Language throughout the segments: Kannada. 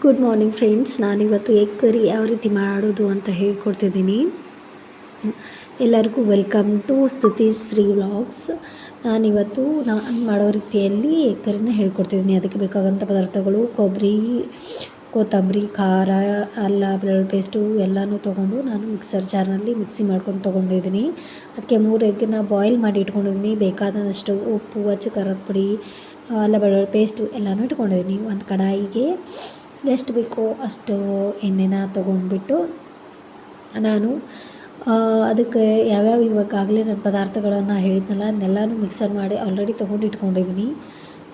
Good morning friends. ನಾನಿವತ್ತು ಎಗ್ ಕರಿ ಯಾವ ರೀತಿ ಮಾಡೋದು ಅಂತ ಹೇಳ್ಕೊಡ್ತಿದ್ದೀನಿ. ಎಲ್ಲರಿಗೂ ವೆಲ್ಕಮ್ ಟು ಸ್ತುತಿಶ್ರೀ ವ್ಲಾಗ್ಸ್. ನಾನಿವತ್ತು ನಾನು ಮಾಡೋ ರೀತಿಯಲ್ಲಿ ಎಗ್ ಕರಿನ ಹೇಳ್ಕೊಡ್ತಿದ್ದೀನಿ. ಅದಕ್ಕೆ ಬೇಕಾದಂಥ ಪದಾರ್ಥಗಳು ಕೊತ್ತಂಬರಿ, ಖಾರ, ಅಲ್ಲ ಬೆಳ್ಳುಳ್ಳಿ ಪೇಸ್ಟು ಎಲ್ಲನೂ ತೊಗೊಂಡು ನಾನು ಮಿಕ್ಸರ್ ಜಾರ್ನಲ್ಲಿ ಮಿಕ್ಸಿ ಮಾಡ್ಕೊಂಡು ತೊಗೊಂಡಿದ್ದೀನಿ. ಅದಕ್ಕೆ 3 ಎಗ್ಗನ್ನ ಬಾಯ್ಲ್ ಮಾಡಿ ಇಟ್ಕೊಂಡಿದ್ದೀನಿ. ಬೇಕಾದಷ್ಟು ಉಪ್ಪು, ಅಚ್ಚ ಖಾರದ ಪುಡಿ, ಅಲ್ಲ ಬೆಳ್ಳುಳ್ಳಿ ಪೇಸ್ಟು ಎಲ್ಲನೂ ಇಟ್ಕೊಂಡಿದ್ದೀನಿ. ಒಂದು ಕಡಾಯಿಗೆ ಎಷ್ಟು ಬೇಕೋ ಅಷ್ಟು ಎಣ್ಣೆನ ತೊಗೊಂಡ್ಬಿಟ್ಟು ನಾನು ಅದಕ್ಕೆ ಯಾವ್ಯಾವ ಇವಾಗಲೇ ನಾನು ಪದಾರ್ಥಗಳನ್ನು ಹೇಳಿದ್ನಲ್ಲ ಅದನ್ನೆಲ್ಲನೂ ಮಿಕ್ಸರ್ ಮಾಡಿ ಆಲ್ರೆಡಿ ತೊಗೊಂಡು ಇಟ್ಕೊಂಡಿದ್ದೀನಿ.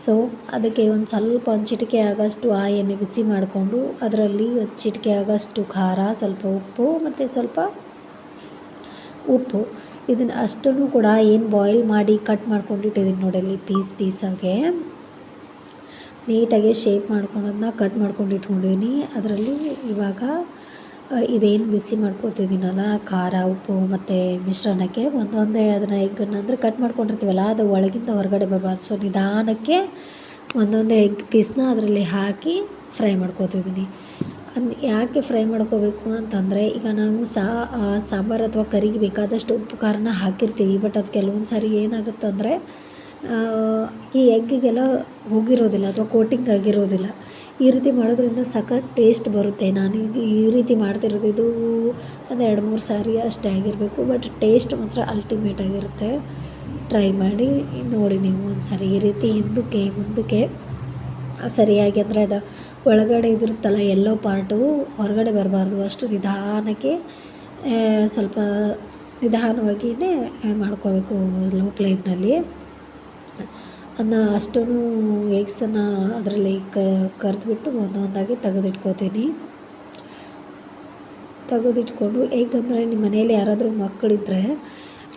ಸೊ ಅದಕ್ಕೆ ಒಂದು ಚಿಟಿಕೆ ಆಗೋಷ್ಟು ಆ ಎಣ್ಣೆ ಬಿಸಿ ಮಾಡಿಕೊಂಡು ಅದರಲ್ಲಿ ಒಂದು ಚಿಟಿಕೆ ಆಗೋಷ್ಟು ಖಾರ, ಸ್ವಲ್ಪ ಉಪ್ಪು ಮತ್ತು ಸ್ವಲ್ಪ ಇದನ್ನು ಅಷ್ಟನ್ನು ಕೂಡ ಏನು ಬಾಯ್ಲ್ ಮಾಡಿ ಕಟ್ ಮಾಡ್ಕೊಂಡಿಟ್ಟಿದ್ದೀನಿ ನೋಡಲ್ಲಿ ಪೀಸಾಗೆ ನೀಟಾಗಿ ಶೇಪ್ ಮಾಡ್ಕೊಳೋದನ್ನ ಕಟ್ ಮಾಡ್ಕೊಂಡು ಇಟ್ಕೊಂಡಿದ್ದೀನಿ. ಅದರಲ್ಲಿ ಇವಾಗ ಇದೇನು ಬಿಸಿ ಮಾಡ್ಕೊತಿದ್ದೀನಲ್ಲ ಖಾರ, ಉಪ್ಪು ಮತ್ತು ಮಿಶ್ರಣಕ್ಕೆ ಒಂದೊಂದೇ ಅದನ್ನು ಎಗ್ಗನ್ನು ಅಂದರೆ ಕಟ್ ಮಾಡ್ಕೊಂಡಿರ್ತೀವಲ್ಲ ಅದು ಒಳಗಿಂದ ಹೊರಗಡೆ ಬರಬಾರ್ದು. ಸೊ ನಿಧಾನಕ್ಕೆ ಒಂದೊಂದೇ ಎಗ್ ಪೀಸ್ನ ಅದರಲ್ಲಿ ಹಾಕಿ ಫ್ರೈ ಮಾಡ್ಕೊತಿದ್ದೀನಿ. ಯಾಕೆ ಫ್ರೈ ಮಾಡ್ಕೋಬೇಕು ಅಂತಂದರೆ ಈಗ ನಾವು ಸಾಂಬಾರು ಅಥವಾ ಕರಿಗೆ ಬೇಕಾದಷ್ಟು ಉಪ್ಪು ಖಾರನ ಹಾಕಿರ್ತೀವಿ. ಬಟ್ ಅದು ಕೆಲವೊಂದು ಸಾರಿ ಏನಾಗುತ್ತೆ ಅಂದರೆ ಈ ಎಗ್ಗಿಗೆಲ್ಲ ಹೋಗಿರೋದಿಲ್ಲ ಅಥವಾ ಕೋಟಿಂಗ್ ಆಗಿರೋದಿಲ್ಲ. ಈ ರೀತಿ ಮಾಡೋದ್ರಿಂದ ಸಖತ್ ಟೇಸ್ಟ್ ಬರುತ್ತೆ. ನಾನು ಈ ರೀತಿ ಮಾಡ್ತಿರೋದು ಇದು ಒಂದು 2-3 ಸಾರಿ ಅಷ್ಟೇ ಆಗಿರಬೇಕು. ಬಟ್ ಟೇಸ್ಟ್ ಮಾತ್ರ ಅಲ್ಟಿಮೇಟ್ ಆಗಿರುತ್ತೆ. ಟ್ರೈ ಮಾಡಿ ನೋಡಿ ನೀವು ಒಂದು ಸಾರಿ ಈ ರೀತಿ ಮುಂದಕ್ಕೆ ಸರಿಯಾಗಿ. ಅಂದರೆ ಅದು ಒಳಗಡೆ ಇದಿರುತ್ತಲ್ಲ ಎಲ್ಲೋ ಪಾರ್ಟು ಹೊರಗಡೆ ಬರಬಾರ್ದು. ಅಷ್ಟು ನಿಧಾನಕ್ಕೆ ಸ್ವಲ್ಪ ನಿಧಾನವಾಗಿಯೇ ಮಾಡ್ಕೋಬೇಕು ಲೋ ಫ್ಲೇಮ್ನಲ್ಲಿ. ಅದನ್ನ ಅಷ್ಟೂ ಎಗ್ಸನ್ನು ಅದರಲ್ಲಿ ಕರೆದ್ಬಿಟ್ಟು ಒಂದೊಂದಾಗಿ ತೆಗೆದಿಟ್ಕೊಂಡು ಎಗ್ ಅಂದರೆ ನಿಮ್ಮ ಮನೇಲಿ ಯಾರಾದರೂ ಮಕ್ಕಳಿದ್ದರೆ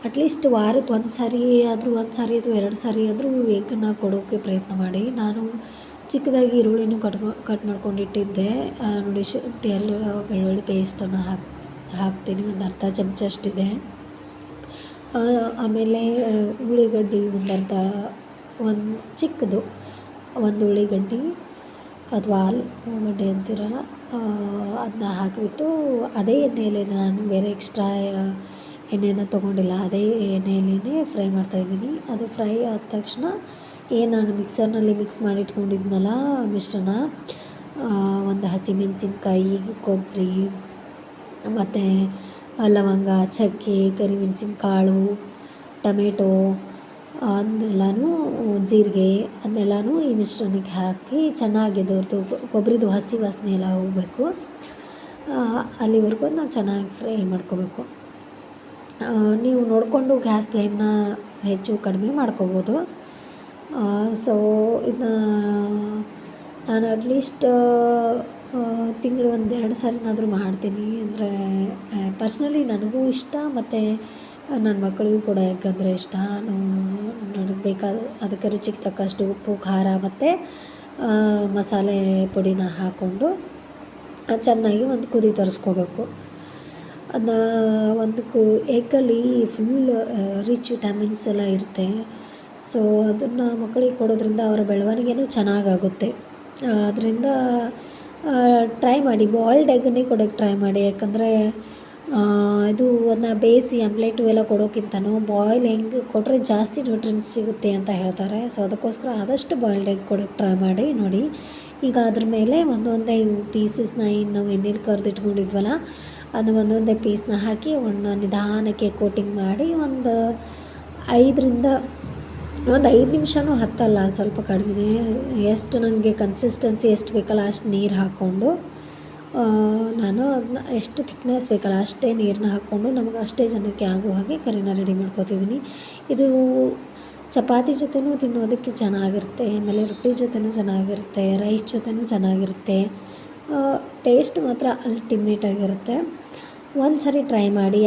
ಅಟ್ಲೀಸ್ಟ್ ವಾರಕ್ಕೆ ಒಂದು ಸಾರಿ ಅಥವಾ 2 ಸಾರಿ ಆದರೂ ಎಗ್ಗನ್ನು ಕೊಡೋಕ್ಕೆ ಪ್ರಯತ್ನ ಮಾಡಿ. ನಾನು ಚಿಕ್ಕದಾಗಿ ಈರುಳ್ಳಿನೂ ಕಟ್ ಮಾಡ್ಕೊಂಡಿಟ್ಟಿದ್ದೆ ನೋಡಿ. ಶುಂಠಿ, ಬೆಳ್ಳುಳ್ಳಿ ಪೇಸ್ಟನ್ನು ಹಾಕ್ತೀನಿ. ಒಂದು ಅರ್ಧ ಚಮಚ ಅಷ್ಟಿದೆ. ಆಮೇಲೆ ಉಳ್ಳಿಗಡ್ಡಿ ಒಂದು ಚಿಕ್ಕದು ಒಂದು ಉಳ್ಳಿಗಡ್ಡಿ ಅಥವಾ ಆಲೂಗಡ್ಡೆ ಅಂತಿರಲ್ಲ ಅದನ್ನ ಹಾಕಿಬಿಟ್ಟು ಅದೇ ಎಣ್ಣೆಯಲ್ಲಿ ನಾನು ಬೇರೆ ಎಕ್ಸ್ಟ್ರಾ ಎಣ್ಣೆನ ತೊಗೊಂಡಿಲ್ಲ. ಅದೇ ಎಣ್ಣೆಯಲ್ಲೇ ಫ್ರೈ ಮಾಡ್ತಾಯಿದ್ದೀನಿ. ಅದು ಫ್ರೈ ಆದ ತಕ್ಷಣ ನಾನು ಮಿಕ್ಸರ್ನಲ್ಲಿ ಮಿಕ್ಸ್ ಮಾಡಿ ಇಟ್ಕೊಂಡಿದ್ನಲ್ಲ ಮಿಶ್ರಣ, ಒಂದು ಹಸಿಮೆಣಸಿನ್ಕಾಯಿ, ಕೊಬ್ಬರಿ ಮತ್ತು ಲವಂಗ, ಚಕ್ಕೆ, ಕರಿಮೆಣಸಿನಕಾಳು, ಟೊಮೆಟೊ ಅದನ್ನೆಲ್ಲನೂ, ಜೀರಿಗೆ ಅದನ್ನೆಲ್ಲನೂ ಈ ಮಿಶ್ರಣಕ್ಕೆ ಹಾಕಿ ಚೆನ್ನಾಗಿ ಅದರದ್ದು ಕೊಬ್ಬರಿದು ಹಸಿ ವಾಸನೆ ಎಲ್ಲ ಹೋಗಬೇಕು. ಅಲ್ಲಿವರೆಗೂ ನಾವು ಚೆನ್ನಾಗಿ ಫ್ರೈ ಮಾಡ್ಕೋಬೇಕು. ನೀವು ನೋಡಿಕೊಂಡು ಗ್ಯಾಸ್ ಫ್ಲೇಮ್ನ ಹೆಚ್ಚು ಕಡಿಮೆ ಮಾಡ್ಕೋಬೋದು. ಸೊ ಇದನ್ನ ನಾನು ಅಟ್ಲೀಸ್ಟ್ ತಿಂಗಳು 1-2 ಸಾರಿನಾದರೂ ಮಾಡ್ತೀನಿ. ಅಂದರೆ ಪರ್ಸ್ನಲಿ ನನಗೂ ಇಷ್ಟ ಮತ್ತು ನನ್ನ ಮಕ್ಕಳಿಗೂ ಕೂಡ ಎಗ್ ಅಂದರೆ ಇಷ್ಟ. ನನಗೆ ಅದಕ್ಕೆ ರುಚಿಗೆ ತಕ್ಕಷ್ಟು ಉಪ್ಪು, ಖಾರ ಮತ್ತು ಮಸಾಲೆ ಪುಡಿನ ಹಾಕ್ಕೊಂಡು ಚೆನ್ನಾಗಿ ಒಂದು ಕುದಿ ತರಿಸ್ಕೋಬೇಕು. ಅದನ್ನ ಎಗ್ಗಲ್ಲಿ ಫುಲ್ ರಿಚ್ ವಿಟಮಿನ್ಸ್ ಎಲ್ಲ ಇರುತ್ತೆ. ಸೊ ಅದನ್ನು ಮಕ್ಕಳಿಗೆ ಕೊಡೋದ್ರಿಂದ ಅವರ ಬೆಳವಣಿಗೆನೂ ಚೆನ್ನಾಗಾಗುತ್ತೆ. ಅದರಿಂದ ಟ್ರೈ ಮಾಡಿ, ಬಾಯ್ಲ್ಡ್ ಎಗ್ಗನ್ನೇ ಕೊಡೋಕ್ಕೆ ಟ್ರೈ ಮಾಡಿ. ಯಾಕಂದರೆ ಇದು ಅದನ್ನ ಬೇಯಿಸಿ ಆಮ್ಲೆಟು ಎಲ್ಲ ಕೊಡೋಕ್ಕಿಂತನೂ ಬಾಯ್ಲ್ ಎಗ್ ಕೊಟ್ಟರೆ ಜಾಸ್ತಿ ನ್ಯೂಟ್ರಿಯೆಂಟ್ಸ್ ಸಿಗುತ್ತೆ ಅಂತ ಹೇಳ್ತಾರೆ. ಸೊ ಅದಕ್ಕೋಸ್ಕರ ಆದಷ್ಟು ಬಾಯ್ಲ್ಡ್ ಎಗ್ ಕೊಡೋಕ್ಕೆ ಟ್ರೈ ಮಾಡಿ ನೋಡಿ. ಈಗ ಅದ್ರ ಮೇಲೆ ಒಂದೊಂದೇ ಪೀಸಸ್ನ ನಾವು ಎಣ್ಣೆಲಿ ಕರೆದಿಟ್ಕೊಂಡಿದ್ವಲ್ಲ ಅದನ್ನ ಒಂದೊಂದೇ ಪೀಸ್ನ ಹಾಕಿ ನಿಧಾನಕ್ಕೆ ಕೋಟಿಂಗ್ ಮಾಡಿ ಒಂದು 5 ನಿಮಿಷನೂ ಹತ್ತಲ್ಲ, ಸ್ವಲ್ಪ ಕಡಿಮೆ. ಎಷ್ಟು ನನಗೆ ಕನ್ಸಿಸ್ಟೆನ್ಸಿ ಎಷ್ಟು ಬೇಕಲ್ಲ ಅಷ್ಟು ನೀರು ಹಾಕ್ಕೊಂಡು ನಾನು ಅದನ್ನ ಎಷ್ಟು ಥಿಕ್ನೆಸ್ ಬೇಕಲ್ಲ ಅಷ್ಟೇ ನೀರನ್ನ ಹಾಕ್ಕೊಂಡು ನಮಗೆ ಅಷ್ಟೇ ಜನಕ್ಕೆ ಆಗುವ ಹಾಗೆ ಕರಿನ ರೆಡಿ ಮಾಡ್ಕೊತಿದ್ದೀನಿ. ಇದು ಚಪಾತಿ ಜೊತೆನೂ ತಿನ್ನೋದಕ್ಕೆ ಚೆನ್ನಾಗಿರುತ್ತೆ, ಆಮೇಲೆ ರೊಟ್ಟಿ ಜೊತೆನೂ ಚೆನ್ನಾಗಿರುತ್ತೆ, ರೈಸ್ ಜೊತೆನೂ ಚೆನ್ನಾಗಿರುತ್ತೆ. ಟೇಸ್ಟ್ ಮಾತ್ರ ಅಲ್ಟಿಮೇಟ್ ಆಗಿರುತ್ತೆ. ಒಂದು ಸಾರಿ ಟ್ರೈ ಮಾಡಿ.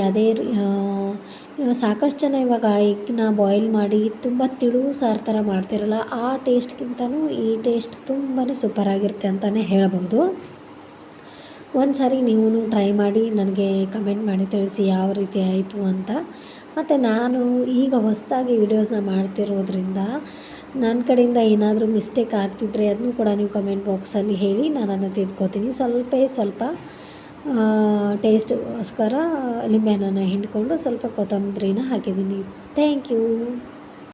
ಸಾಕಷ್ಟು ಜನ ಇವಾಗ ಎಗ್ಗನ್ನ ಬಾಯ್ಲ್ ಮಾಡಿ ತುಂಬ ತಿಳು ಸಾರು ಥರ ಮಾಡ್ತಿರಲ್ಲ, ಆ ಟೇಸ್ಟ್ಗಿಂತನೂ ಈ ಟೇಸ್ಟ್ ತುಂಬಾ ಸೂಪರಾಗಿರುತ್ತೆ ಅಂತಲೇ ಹೇಳ್ಬೋದು. ಒಂದು ಸಾರಿ ನೀವು ಟ್ರೈ ಮಾಡಿ ನನಗೆ ಕಮೆಂಟ್ ಮಾಡಿ ತಿಳಿಸಿ ಯಾವ ರೀತಿ ಆಯಿತು ಅಂತ. ಮತ್ತು ನಾನು ಈಗ ಹೊಸದಾಗಿ ವೀಡಿಯೋಸ್ನ ಮಾಡ್ತಿರೋದ್ರಿಂದ ನನ್ನ ಕಡೆಯಿಂದ ಏನಾದರೂ ಮಿಸ್ಟೇಕ್ ಆಗ್ತಿದ್ರೆ ಅದನ್ನು ಕೂಡ ನೀವು ಕಮೆಂಟ್ ಬಾಕ್ಸಲ್ಲಿ ಹೇಳಿ, ನಾನು ಅದನ್ನು ತಿದ್ಕೋತೀನಿ. ಸ್ವಲ್ಪ ಟೇಸ್ಟ್ಗೋಸ್ಕರ ಲಿಂಬೆಹಣ್ಣನ್ನು ಹಿಂಡ್ಕೊಂಡು ಸ್ವಲ್ಪ ಕೊತ್ತಂಬರಿನ ಹಾಕಿದ್ದೀನಿ. Thank you.